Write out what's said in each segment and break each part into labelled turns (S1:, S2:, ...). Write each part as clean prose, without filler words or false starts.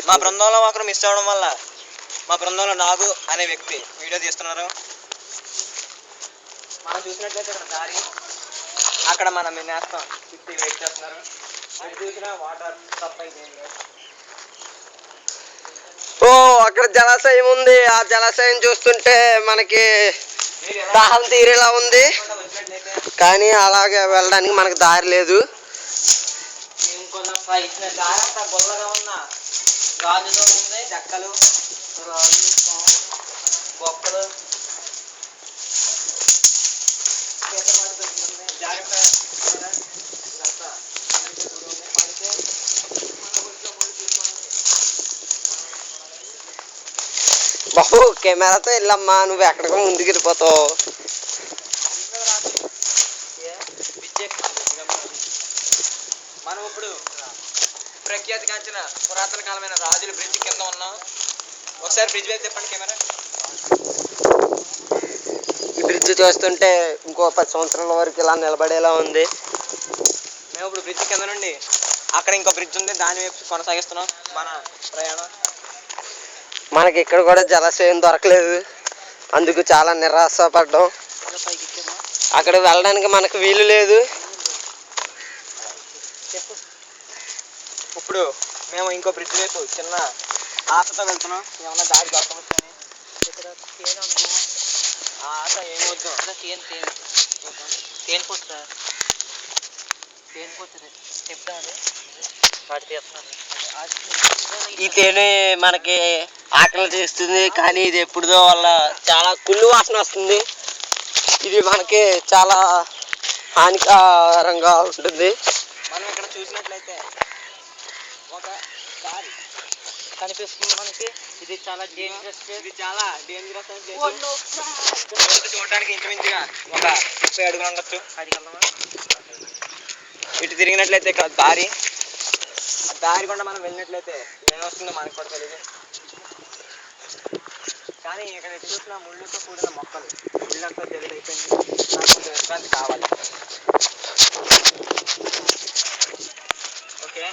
S1: మా బృందంలో ఒకరు మిస్ అవ్వడం వల్ల మా బృందంలో నాగు అనే వ్యక్తి వీడియో తీస్తున్నారు. మనం చూసినట్లయితే ఇక్కడ దారి, అక్కడ మనం నేస్తాం చిట్టి వెయిట్ చేస్తున్నారు. అటు చూసినా వాటర్ సప్లై చేయండి.
S2: ఓ అక్కడ జలాశయం ఉంది. ఆ జలాశయం చూస్తుంటే మనకి దాహం తీరేలా ఉంది, కానీ అలాగే వెళ్ళడానికి మనకు దారి లేదు.
S1: దారంతా గొల్లగా ఉన్న గాజుతో ఉంది, చెక్కలు బొక్కలు జాగ్రత్త.
S2: బాబు కెమెరాతో వెళ్ళమ్మా, నువ్వు ఎక్కడికో ముందుకు వెళ్ళిపోతావు.
S1: మనం ఇప్పుడు ప్రఖ్యాతిగాంచిన పురాతన కాలమైన రాజుల బ్రిడ్జ్ కింద ఉన్నాం. ఒకసారి బ్రిడ్జ్ వైపు చెప్పండి కెమెరా.
S2: ఈ బ్రిడ్జ్ చూస్తుంటే ఇంకో 10 సంవత్సరాల వరకు ఇలా నిలబడేలా ఉంది.
S1: మేము ఇప్పుడు బ్రిడ్జ్ కింద నుండి అక్కడ ఇంకో బ్రిడ్జ్ ఉంది, దాని వైపు కొనసాగిస్తున్నాం మన ప్రయాణం.
S2: మనకి ఇక్కడ కూడా జలాశయం దొరకలేదు, అందుకు చాలా నిరాశపడ్డాం. అక్కడ వెళ్ళడానికి మనకు వీలు లేదు.
S1: ఇప్పుడు మేము ఇంకో బ్రిడ్జ్ వైపు చిన్న ఆశతో వెళ్తున్నాం, ఏమన్నా దారి దొరకవచ్చు అని. ఆ ఆశ ఏమొద్దు,
S2: ఈ తేనె మనకి ఆకలి తీస్తుంది, కానీ ఇది ఎప్పుడుదో వల్ల చాలా కుళ్ళు వాసన వస్తుంది. ఇది మనకి చాలా హానికరంగా ఉంటుంది.
S1: మనం ఇక్కడ చూసినట్లయితే ఒక దారి కనిపిస్తుంది మనకి. ఇది చాలా డేంజరస్ చూడడానికి ఇంచుమించుగా ఒక 30 అడుగులు ఉండొచ్చు. ఇటు తిరిగినట్లయితే ఇక్కడ దారి, ఆ దారి గుండా మనం వెళ్ళినట్లయితే ఏమొస్తుందో మనకు కూడా తెలియదు. కానీ ఇక్కడ ఎటు చూసిన ముళ్ళుతో కూడిన మొక్కలు, ముళ్ళంతా తెలియదు అయిపోయింది. నాకు కొంచెం విశ్రాంతి కావాలి. ఓకే,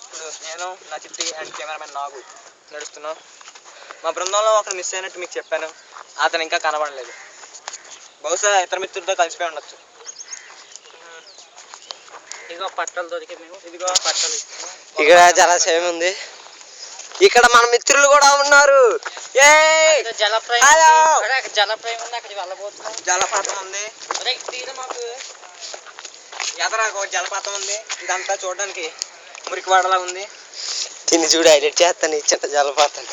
S1: ఇప్పుడు నేను నా చిట్టి అండ్ కెమెరామెన్ నాగు నడుస్తున్నాం. మా బృందంలో ఒకరు మిస్ అయినట్టు మీకు చెప్పాను, అతను ఇంకా కనబడలేదు. బహుశా ఇతర మిత్రులతో కలిసిపోయి ఉండొచ్చు. ఇదిగో పట్టలు దొరికి మేము, ఇదిగో పట్టలు.
S2: ఇక్కడ జలాశయం ఉంది, ఇక్కడ మన మిత్రులు కూడా ఉన్నారు.
S1: జలపాతం ఉంది, ఎదరకు జలపాతం ఉంది. ఇదంతా చూడడానికి మురికివాడలా ఉంది.
S2: తిని చూడు, హైలైట్ చేస్తాను ఈ చిన్న జలపాతం.